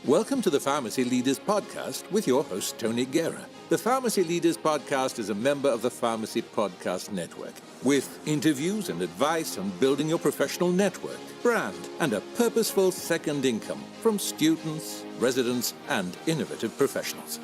Welcome to the Pharmacy Leaders Podcast with your host, Tony Guerra. The Pharmacy Leaders Podcast is a member of the Pharmacy Podcast Network, with interviews and advice on building your professional network, brand, and a purposeful second income from students, residents, and innovative professionals.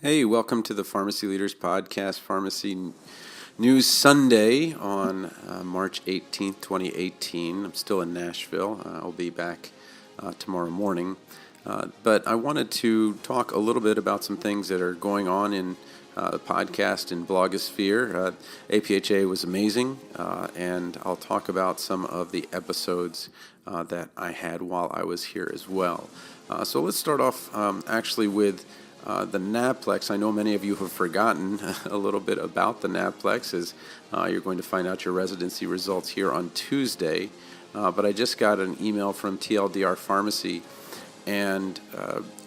Hey, welcome to the Pharmacy Leaders Podcast, Pharmacy News Sunday on March 18th, 2018. I'm still in Nashville. I'll be back tomorrow morning. But I wanted to talk a little bit about some things that are going on in the podcast and blogosphere. APHA was amazing, and I'll talk about some of the episodes that I had while I was here as well. So let's start off actually with the NABPLEX. I know many of you have forgotten a little bit about the NABPLEX, as you're going to find out your residency results here on Tuesday. But I just got an email from TLDR Pharmacy, and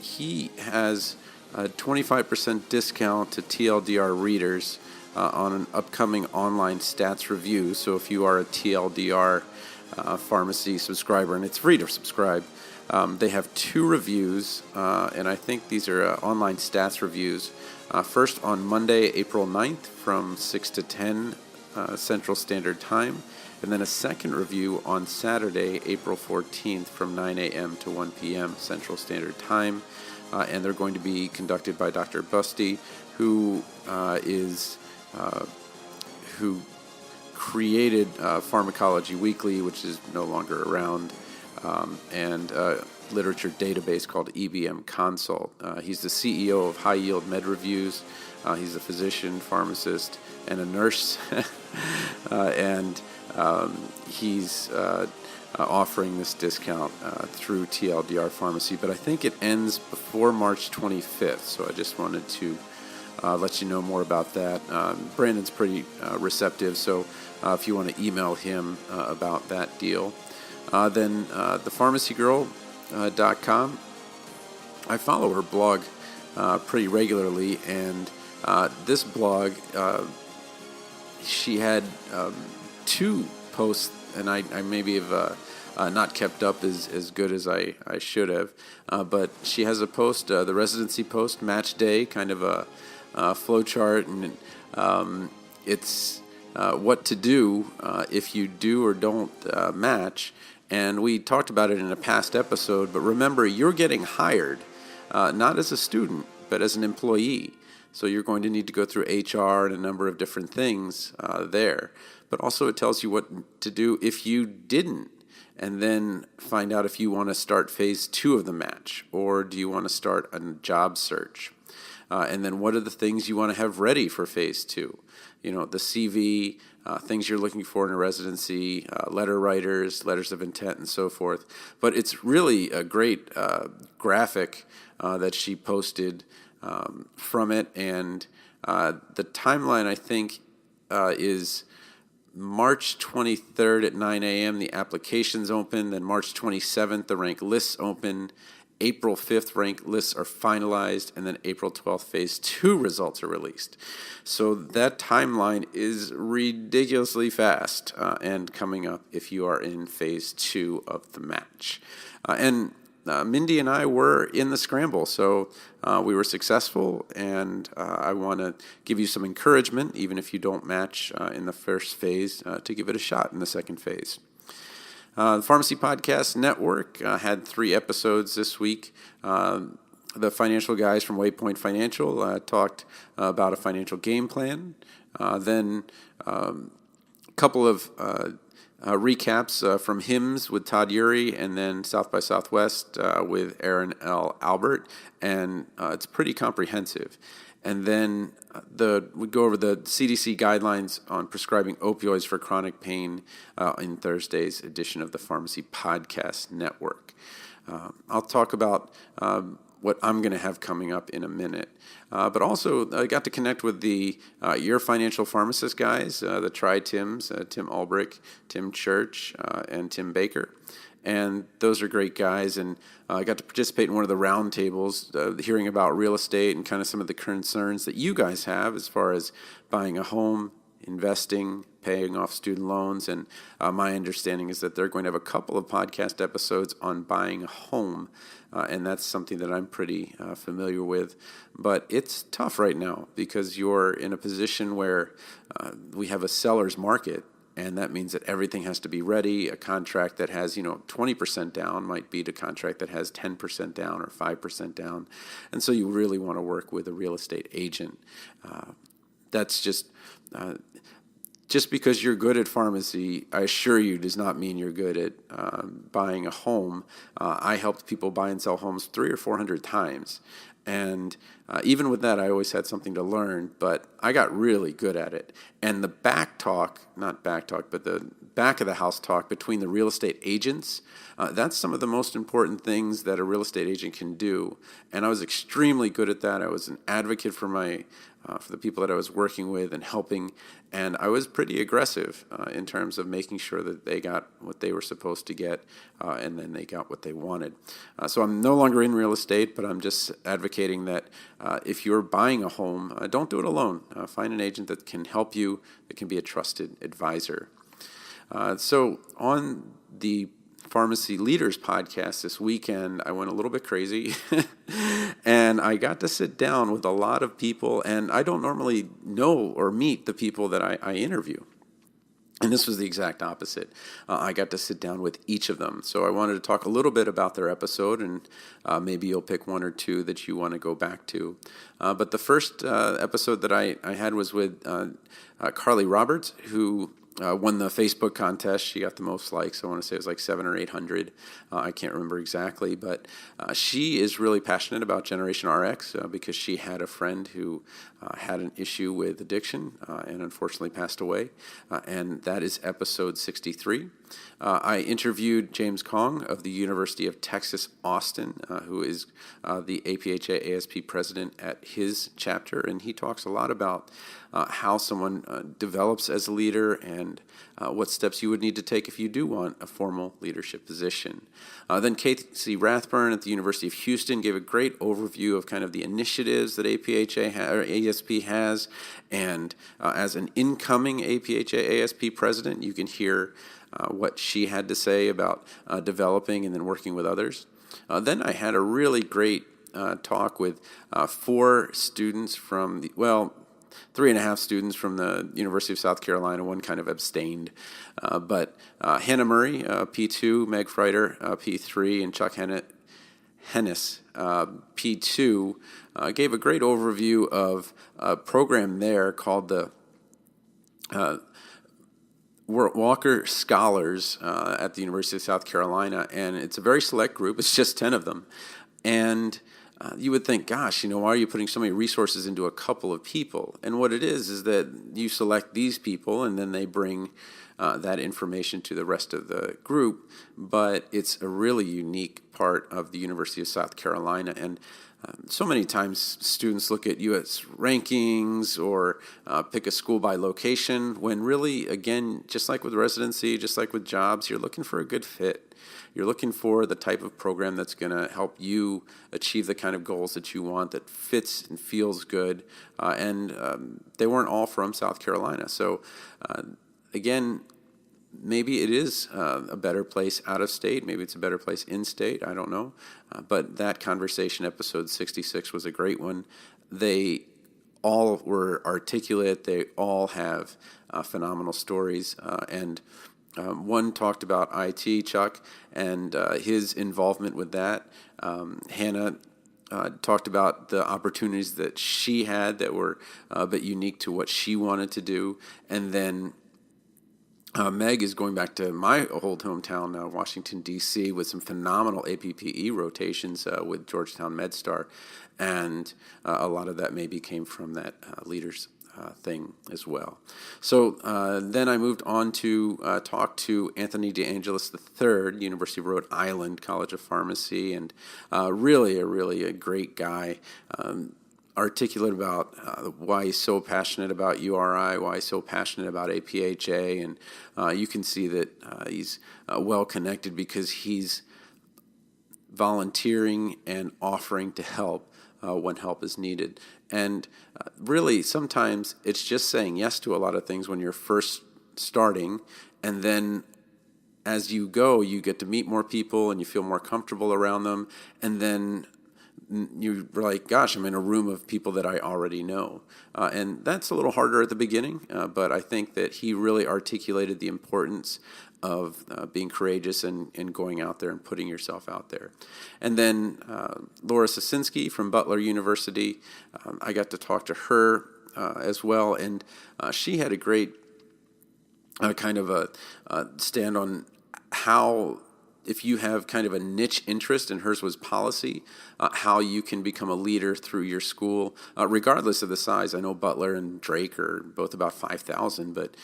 he has a 25% discount to TLDR readers on an upcoming online stats review. So if you are a TLDR Pharmacy subscriber, and it's free to subscribe, they have two reviews, and I think these are online stats reviews. First on Monday, April 9th from 6 to 10 Central Standard Time, and then a second review on Saturday, April 14th from 9 a.m. to 1 p.m. Central Standard Time. And they're going to be conducted by Dr. Busty, who created Pharmacology Weekly, which is no longer around, and a literature database called EBM Consult. He's the CEO of High Yield Med Reviews. He's a physician, pharmacist, and a nurse. And he's offering this discount through TLDR Pharmacy, but I think it ends before March 25th, so I just wanted to let you know more about that. Brandon's pretty receptive, so if you want to email him about that deal. Then thepharmacygirl.com, I follow her blog pretty regularly, and this blog, she had two posts, and I maybe have not kept up as good as I should have, but she has a post, the residency post, match day, kind of a flow chart, and it's what to do if you do or don't match. And we talked about it in a past episode, but remember, you're getting hired not as a student, but as an employee. So you're going to need to go through HR and a number of different things there. But also it tells you what to do if you didn't, and then find out if you want to start phase 2 of the match, or do you want to start a job search. And then what are the things you want to have ready for phase 2? You know, the CV, things you're looking for in a residency, letter writers, letters of intent, and so forth. But it's really a great graphic that she posted from it, and the timeline, I think, is March 23rd at 9 a.m. the applications open, then March 27th the rank lists open, April 5th rank lists are finalized, and then April 12th phase 2 results are released. So that timeline is ridiculously fast and coming up if you are in phase 2 of the match. And Mindy and I were in the scramble, so we were successful, and I want to give you some encouragement, even if you don't match in the first phase, to give it a shot in the second phase. The Pharmacy Podcast Network had 3 episodes this week. The financial guys from Waypoint Financial talked about a financial game plan. Then a couple of recaps from HIMSS with Todd Urey, and then South by Southwest with Aaron L. Albert, and it's pretty comprehensive. And then we go over the CDC guidelines on prescribing opioids for chronic pain in Thursday's edition of the Pharmacy Podcast Network. I'll talk about what I'm going to have coming up in a minute. But also, I got to connect with the Your Financial Pharmacist guys, the Tri-Tims, Tim Ulbrich, Tim Church, and Tim Baker. And those are great guys, and I got to participate in one of the roundtables, hearing about real estate and kind of some of the concerns that you guys have as far as buying a home, investing, paying off student loans. And my understanding is that they're going to have a couple of podcast episodes on buying a home. And that's something that I'm pretty familiar with. But it's tough right now because you're in a position where we have a seller's market. And that means that everything has to be ready. A contract that has, 20% down might beat a contract that has 10% down or 5% down. And so you really want to work with a real estate agent. That's just because you're good at pharmacy, I assure you, does not mean you're good at buying a home. I helped people buy and sell homes 300 or 400 times. And even with that, I always had something to learn, but I got really good at it. And the back of the house talk between the real estate agents, that's some of the most important things that a real estate agent can do. And I was extremely good at that. I was an advocate for for the people that I was working with and helping. And I was pretty aggressive in terms of making sure that they got what they were supposed to get, and then they got what they wanted. So I'm no longer in real estate, but I'm just advocating that if you're buying a home, don't do it alone. Find an agent that can help you, that can be a trusted advisor. So on the Pharmacy Leaders podcast this weekend, I went a little bit crazy and I got to sit down with a lot of people, and I don't normally know or meet the people that I interview. And this was the exact opposite. I got to sit down with each of them. So I wanted to talk a little bit about their episode, and maybe you'll pick one or two that you want to go back to. But the first episode that I had was with Carly Roberts, who won the Facebook contest. She got the most likes. I want to say it was like 700 or 800. I can't remember exactly, but she is really passionate about Generation RX because she had a friend who had an issue with addiction and unfortunately passed away. And that is episode 63. I interviewed James Kong of the University of Texas, Austin, who is the APHA ASP president at his chapter, and he talks a lot about how someone develops as a leader and what steps you would need to take if you do want a formal leadership position. Then Casey Rathburn at the University of Houston gave a great overview of kind of the initiatives that APHA or ASP has, and as an incoming APHA ASP president, you can hear what she had to say about developing and then working with others. Then I had a really great talk with 4 students from 3.5 students from the University of South Carolina. One kind of abstained. But Hannah Murray, P2, Meg Freiter, P3, and Chuck Hennis, P2, gave a great overview of a program there called the Walker Scholars at the University of South Carolina. And it's a very select group. It's just 10 of them. And you would think, gosh, why are you putting so many resources into a couple of people? And what it is that you select these people and then they bring that information to the rest of the group. But it's a really unique part of the University of South Carolina. And so many times students look at U.S. rankings or pick a school by location when really, again, just like with residency, just like with jobs, you're looking for a good fit. You're looking for the type of program that's going to help you achieve the kind of goals that you want, that fits and feels good. And they weren't all from South Carolina. So, again, maybe it is a better place out of state. Maybe it's a better place in state. I don't know. But that conversation, episode 66, was a great one. They all were articulate. They all have phenomenal stories. And one talked about IT, Chuck, and his involvement with that. Hannah talked about the opportunities that she had that were a bit unique to what she wanted to do. And then Meg is going back to my old hometown, Washington, D.C., with some phenomenal APPE rotations with Georgetown MedStar. And a lot of that maybe came from that leaders thing as well. So then I moved on to talk to Anthony DeAngelis III, University of Rhode Island College of Pharmacy, and really a great guy, articulate about why he's so passionate about URI, why he's so passionate about APHA, and you can see that he's well connected because he's volunteering and offering to help when help is needed. And really, sometimes it's just saying yes to a lot of things when you're first starting, and then as you go, you get to meet more people and you feel more comfortable around them, and then you're like, gosh, I'm in a room of people that I already know. And that's a little harder at the beginning, but I think that he really articulated the importance of being courageous and going out there and putting yourself out there. And then Laura Sosinski from Butler University, I got to talk to her as well, and she had a great kind of a stand on how, if you have kind of a niche interest, and hers was policy, how you can become a leader through your school, regardless of the size. I know Butler and Drake are both about 5,000, but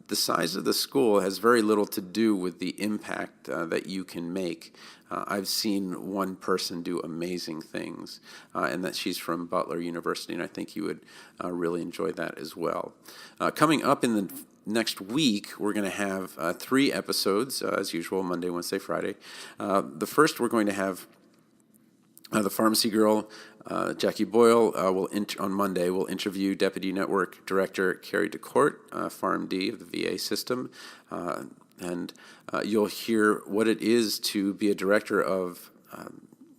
the size of the school has very little to do with the impact that you can make. I've seen one person do amazing things, and that she's from Butler University, and I think you would really enjoy that as well. Coming up in the next week, we're going to have 3 episodes, as usual, Monday, Wednesday, Friday. The first, we're going to have the pharmacy girl, Jackie Boyle, on Monday, will interview Deputy Network Director Carrie DeCourt, PharmD of the VA system. And you'll hear what it is to be a director of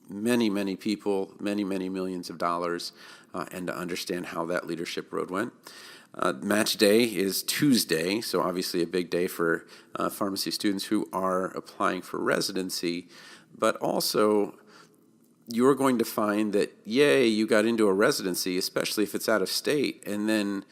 many, many people, many, many millions of dollars, and to understand how that leadership road went. Match day is Tuesday, so obviously a big day for pharmacy students who are applying for residency, but also you're going to find that, yay, you got into a residency, especially if it's out of state, and then,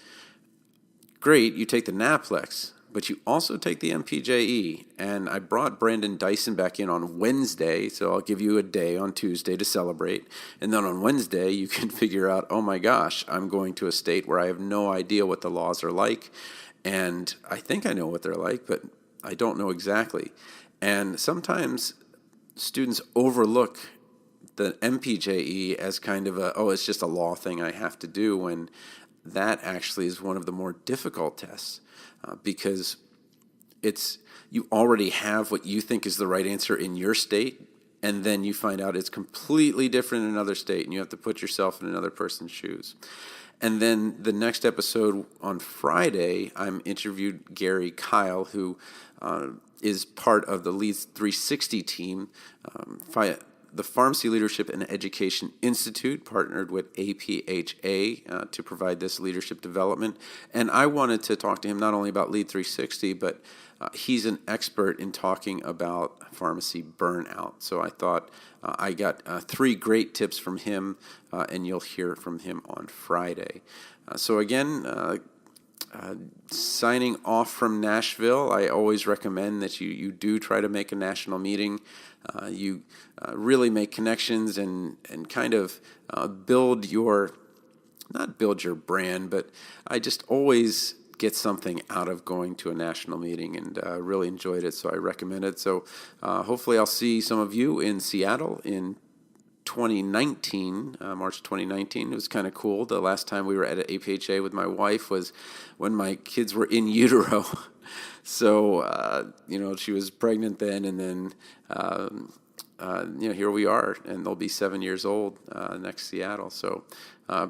great, you take the NAPLEX, but you also take the MPJE, and I brought Brandon Dyson back in on Wednesday, so I'll give you a day on Tuesday to celebrate, and then on Wednesday you can figure out, oh my gosh, I'm going to a state where I have no idea what the laws are like, and I think I know what they're like, but I don't know exactly. And sometimes students overlook the MPJE as kind of it's just a law thing I have to do, when that actually is one of the more difficult tests. Because you already have what you think is the right answer in your state, and then you find out it's completely different in another state, and you have to put yourself in another person's shoes. And then the next episode on Friday, I'm interviewed Gary Kyle, who is part of the Lead 360 team. The Pharmacy Leadership and Education Institute partnered with APHA to provide this leadership development. And I wanted to talk to him not only about Lead 360, but he's an expert in talking about pharmacy burnout. So I thought I got 3 great tips from him, and you'll hear from him on Friday. So again, signing off from Nashville, I always recommend that you do try to make a national meeting. You really make connections and kind of build not build your brand, but I just always get something out of going to a national meeting, and really enjoyed it, so I recommend it. So hopefully I'll see some of you in Seattle in 2019, March 2019. It was kind of cool. The last time we were at APHA with my wife was when my kids were in utero. So, she was pregnant then, and then, here we are, and they'll be 7 years old next Seattle. So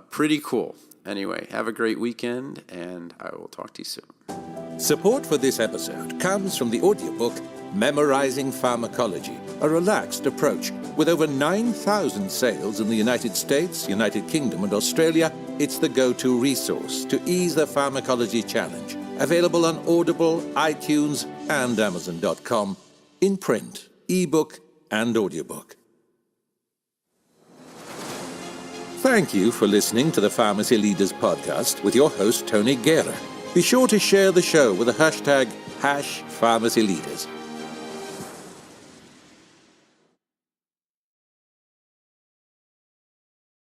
pretty cool. Anyway, have a great weekend, and I will talk to you soon. Support for this episode comes from the audiobook Memorizing Pharmacology, a relaxed approach. With over 9,000 sales in the United States, United Kingdom, and Australia, it's the go-to resource to ease the pharmacology challenge. Available on Audible, iTunes, and Amazon.com, in print, ebook, and audiobook. Thank you for listening to the Pharmacy Leaders Podcast with your host, Tony Guerra. Be sure to share the show with the hashtag #PharmacyLeaders.